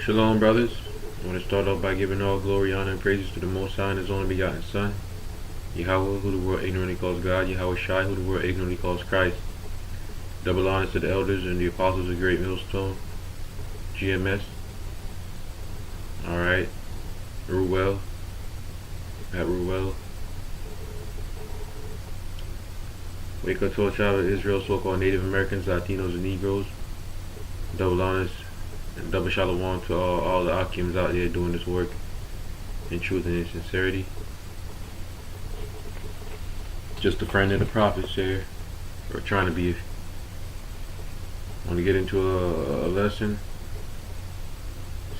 Shalom, brothers. I want to start off by giving all glory, honor, and praises to the Most High and His only begotten Son, Yahweh, who the world ignorantly calls God, Yahweh Shai, who the world ignorantly calls Christ. Double honors to the elders and the apostles of Great Millstone, GMS. Alright. Ruel. At Ruel. Wake up to a child of Israel, so-called Native Americans, Latinos, and Negroes. Double honors and double shalom to all the Akims out there doing this work in truth and in sincerity. Just a friend of the prophets here, or trying to be. I want to get into a lesson.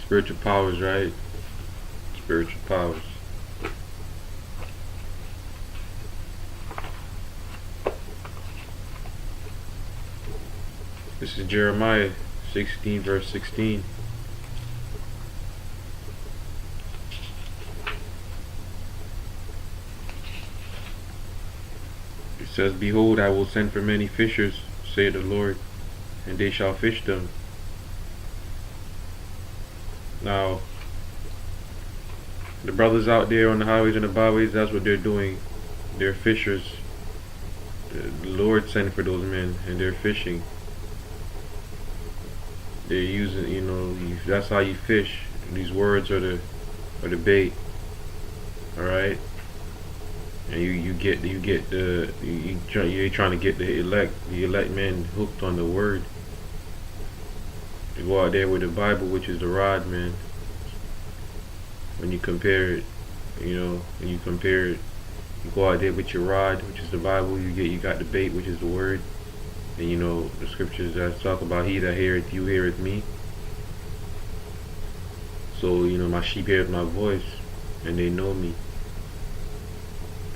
Spiritual powers, right? Spiritual powers. This is Jeremiah 16 verse 16. It says, "Behold, I will send for many fishers, saith the Lord, and they shall fish them." Now, the brothers out there on the highways and the byways, that's what they're doing. They're fishers. The Lord sent for those men, and they're fishing. They're using, that's how you fish. These words are the bait. All right, and you're trying to get the elect men hooked on the word. You go out there with the Bible, which is the rod, man. When you compare it, you go out there with your rod, which is the Bible. You got the bait, which is the word. And the scriptures that talk about, "He that heareth you heareth me." So my sheep heareth my voice, and they know me.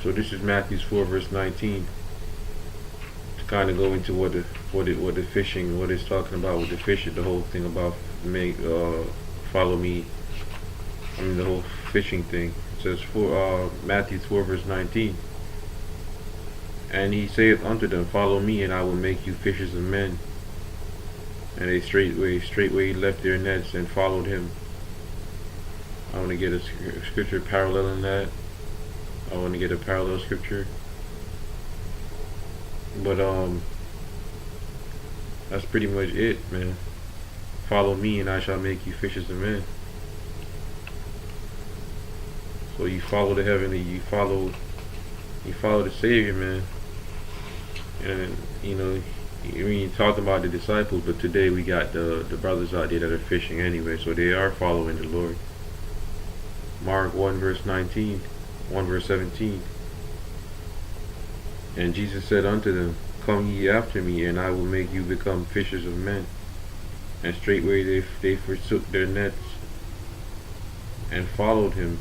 So this is Matthew 4 verse 19. To kind of go into what the fishing, what it's talking about with the fish, the whole thing about follow me. I mean the whole fishing thing. It says Matthew 4 verse 19. "And he saith unto them, Follow me, and I will make you fishers of men. And they straightway left their nets and followed him." I want to get a scripture paralleling that. I want to get a parallel scripture. But that's pretty much it, man. Follow me, and I shall make you fishers of men. So you follow the heavenly, you follow the Savior, man. And you talk about the disciples, but today we got the brothers out there that are fishing anyway, so they are following the Lord. Mark 1 verse 19, 1 verse 17. "And Jesus said unto them, Come ye after me, and I will make you become fishers of men. And straightway they forsook their nets and followed him."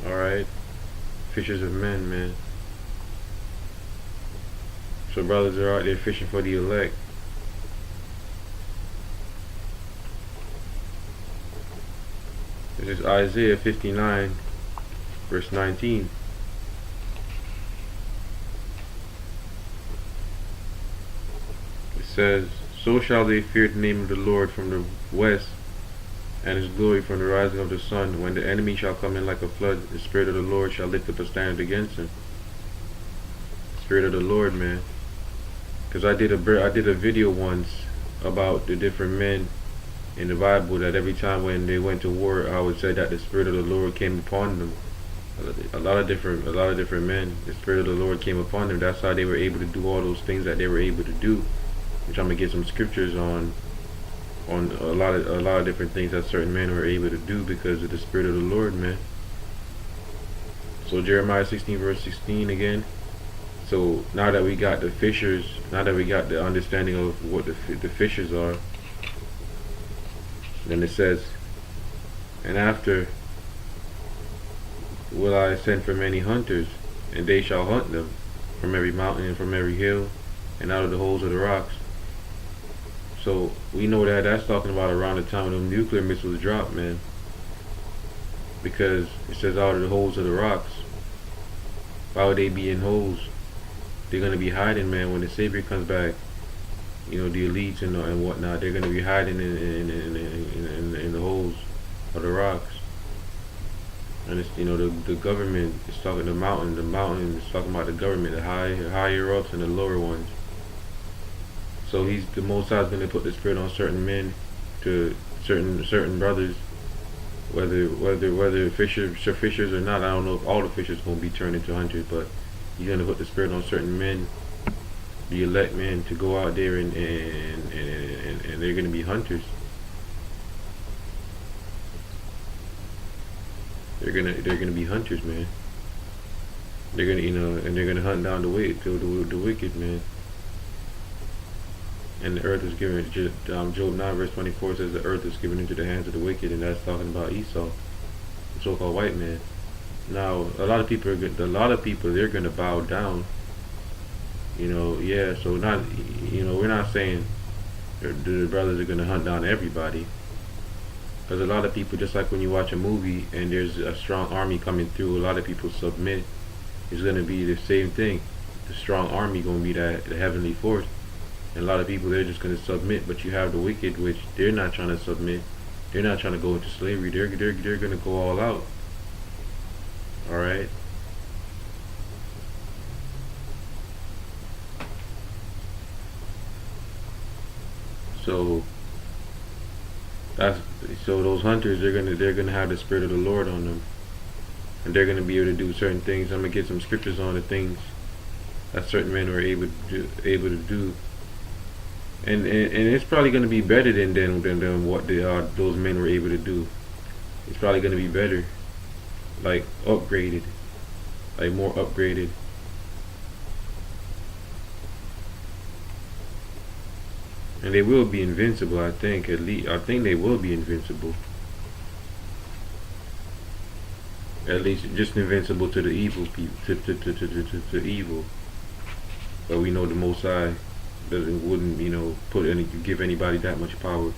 Alright, fishers of men, man. So brothers are out there fishing for the elect. This is Isaiah 59 verse 19. It says, "So shall they fear the name of the Lord from the west, and his glory from the rising of the sun. When the enemy shall come in like a flood, the Spirit of the Lord shall lift up a standard against him." Spirit of the Lord, man. Because I did a video once about the different men in the Bible, that every time when they went to war, I would say that the Spirit of the Lord came upon them. A lot of different men, the Spirit of the Lord came upon them. That's how they were able to do all those things that they were able to do. Which I'm gonna get some scriptures on a lot of different things that certain men were able to do because of the Spirit of the Lord, man. So Jeremiah 16 verse 16 again. So now that we got the fishers, now that we got the understanding of what the fishers are, then it says, "And after will I send for many hunters, and they shall hunt them from every mountain and from every hill, and out of the holes of the rocks." So we know that that's talking about around the time when the nuclear missiles dropped, man. Because it says out of the holes of the rocks. Why would they be in holes? They're going to be hiding, man, when the Savior comes back. the elites and whatnot, they're gonna be hiding in the holes of the rocks. And it's the government is talking the mountain is talking about the government, the higher ups and the lower ones. So the Most High is gonna put the spirit on certain men, to certain brothers, whether fishers or not. I don't know if all the fishers gonna be turned into hunters, but he's gonna put the spirit on certain men, the elect men, to go out there and they're gonna be hunters. They're gonna be hunters, man. They're gonna and they're gonna hunt down the wicked, man. And the earth is given. Job 9 verse 24 says the earth is given into the hands of the wicked, and that's talking about Esau, the so-called white man. Now a lot of people they're gonna bow down. Yeah. So not we're not saying the brothers are gonna hunt down everybody. Because a lot of people, just like when you watch a movie and there's a strong army coming through, a lot of people submit. It's going to be the same thing. The strong army going to be the heavenly force. And a lot of people, they're just going to submit. But you have the wicked, which they're not trying to submit. They're not trying to go into slavery. They're going to go all out. Alright? So those hunters, they're gonna have the spirit of the Lord on them, and they're gonna be able to do certain things. I'm gonna get some scriptures on the things that certain men were able to do, and it's probably gonna be better than what those men were able to do. It's probably gonna be better, like upgraded, like more upgraded. And they will be invincible, I think. At least I think they will be invincible. At least just invincible to the evil people, to evil. But we know the Most High wouldn't give anybody that much power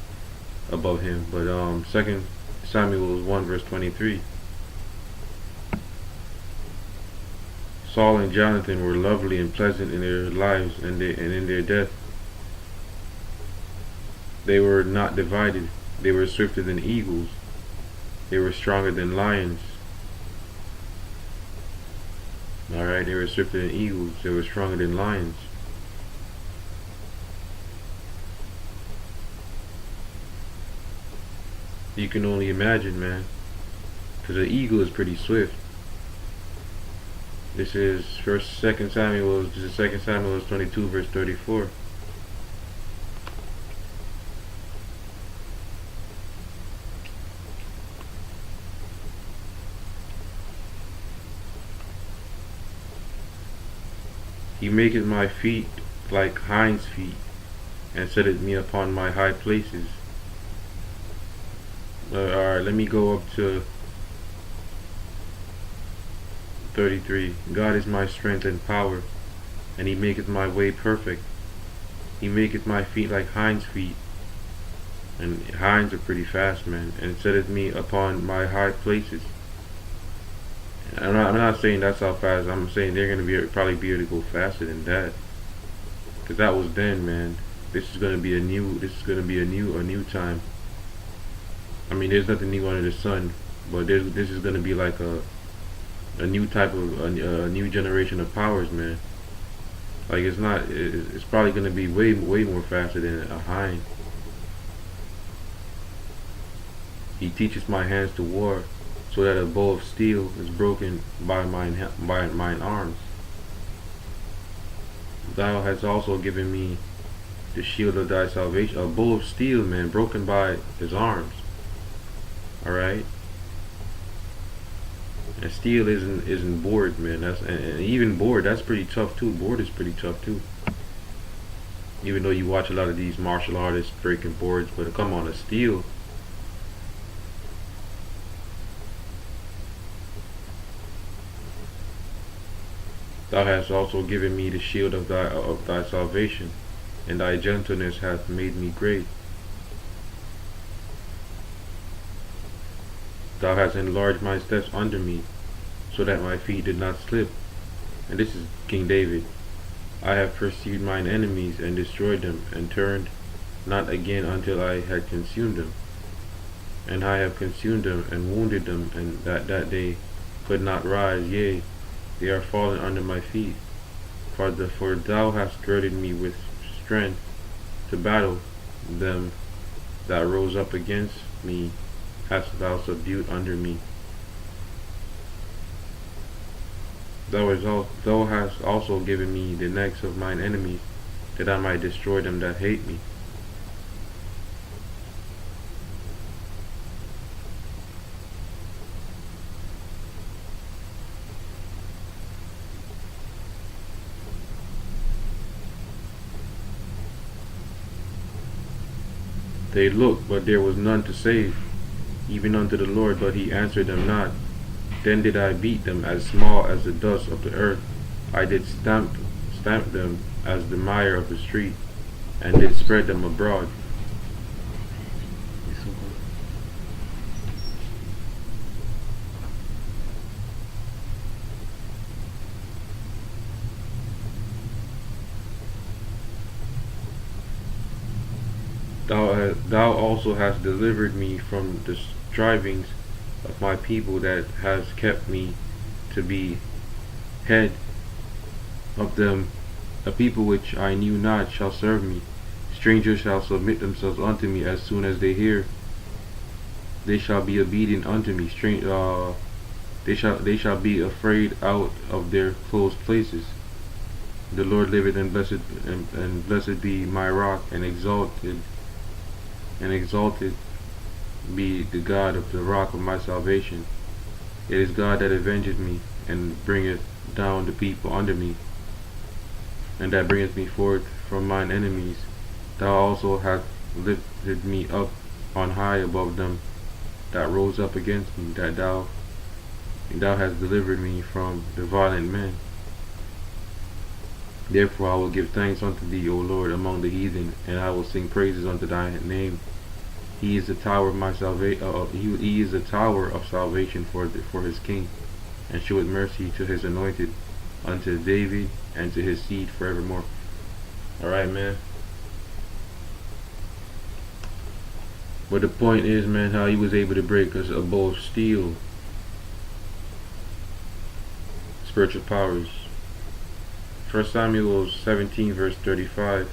above him. But 2 Samuel 1 verse 23. Saul and Jonathan were lovely and pleasant in their lives, and in their death. They were not divided. They were swifter than eagles. They were stronger than lions. Alright, they were swifter than eagles. They were stronger than lions. You can only imagine, man. Because an eagle is pretty swift. This is 2 Samuel 22 verse 34. He maketh my feet like hinds' feet, and setteth me upon my high places. Alright, let me go up to 33. God is my strength and power, and he maketh my way perfect. He maketh my feet like hinds' feet, and hinds are pretty fast, man, and setteth me upon my high places. I'm not saying that's how fast. I'm saying they're gonna probably be able to go faster than that. Cause that was then, man. This is gonna be a new time. I mean, there's nothing new under the sun, but this is gonna be like a new type of a new generation of powers, man. Like it's probably gonna be way more faster than a hind. He teaches my hands to war, so that a bow of steel is broken by mine arms. Thou hast also given me the shield of thy salvation. A bow of steel, man, broken by his arms. Alright? And steel isn't board, man. And even board, that's pretty tough too. Board is pretty tough too. Even though you watch a lot of these martial artists breaking boards, but come on, a steel. Thou hast also given me the shield of thy salvation, and thy gentleness hath made me great. Thou hast enlarged my steps under me, so that my feet did not slip. And this is King David. I have pursued mine enemies and destroyed them, and turned not again until I had consumed them. And I have consumed them and wounded them, and that they could not rise, yea, they are fallen under my feet. For thou hast girded me with strength to battle. Them that rose up against me hast thou subdued under me. Thou hast also given me the necks of mine enemies, that I might destroy them that hate me. They looked, but there was none to save, even unto the Lord, but he answered them not. Then did I beat them as small as the dust of the earth. I did stamp them as the mire of the street, and did spread them abroad. Thou also hast delivered me from the strivings of my people, that has kept me to be head of them. A people which I knew not shall serve me. Strangers shall submit themselves unto me. As soon as they hear, they shall be obedient unto me. They shall be afraid out of their closed places. The Lord liveth, and blessed be my rock, and exalted be the God of the rock of my salvation. It is God that avengeth me, and bringeth down the people under me, and that bringeth me forth from mine enemies. Thou also hast lifted me up on high above them that rose up against me, that thou hast delivered me from the violent men. Therefore I will give thanks unto thee, O Lord, among the heathen, and I will sing praises unto thy name. He is the tower of my salvation. He is the tower of salvation for his king, and showeth mercy to his anointed, unto David and to his seed forevermore. All right, man. But the point is, man, how he was able to break us a bow of steel, spiritual powers. 1 Samuel 17, verse 35.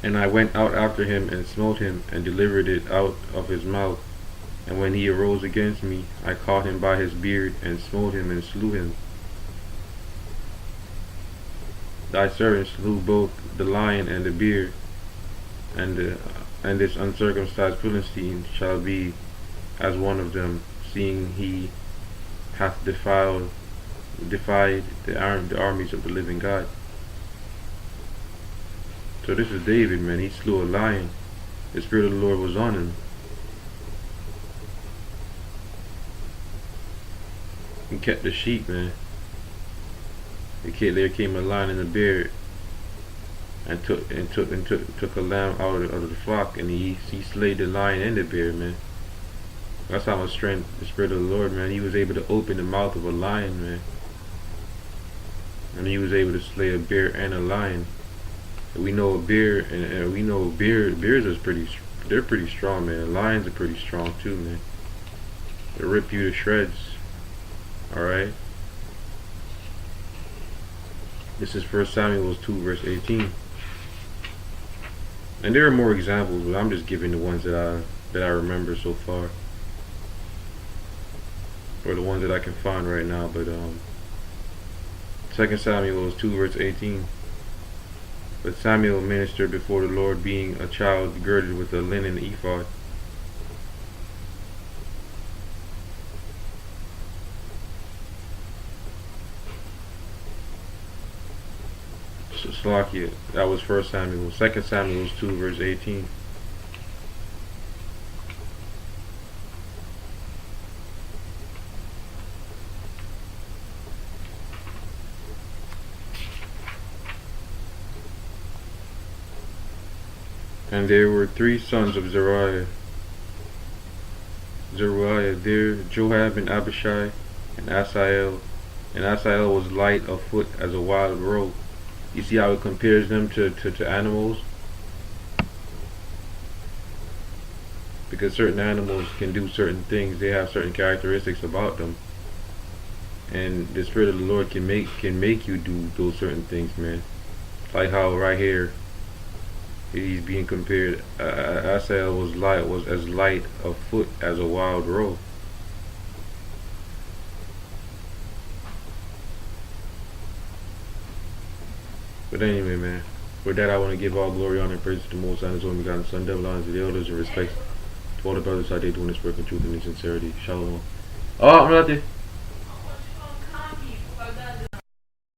And I went out after him, and smote him, and delivered it out of his mouth. And when he arose against me, I caught him by his beard, and smote him, and slew him. Thy servant slew both the lion and the bear, and this uncircumcised Philistine shall be as one of them, seeing he hath defied the armies of the living God. So this is David, man. He slew a lion. The Spirit of the Lord was on him. He kept the sheep, man. There came a lion and a bear, and took a lamb out of the flock, and he slayed the lion and the bear, man. That's how much strength the Spirit of the Lord, man. He was able to open the mouth of a lion, man, and he was able to slay a bear and a lion. We know a bear, and we know bears are pretty strong, man. Lions are pretty strong too, man. They rip you to shreds. Alright. This is 1 Samuel 2, verse 18. And there are more examples, but I'm just giving the ones that I remember so far, or the ones that I can find right now. But 2 Samuel 2, verse 18. But Samuel ministered before the Lord, being a child, girded with a linen ephod. Slakia, that was 1 Samuel. 2 Samuel 2, verse 18. And there were 3 sons of Zeruiah, Zeruiah there, Joab and Abishai, and Asael. And Asael was light of foot as a wild roe. You see how it compares them to animals? Because certain animals can do certain things, they have certain characteristics about them. And the Spirit of the Lord can make you do those certain things, man. Like how right here he's being compared. Asael was as light of foot as a wild roe. But anyway, man. With that, I want to give all glory, honor, and praise to the Most High, and His only begotten Son, devil, honor to the elders, and respect to all the brothers out there doing this work in truth and in sincerity. Shalom. Oh, I'm not there.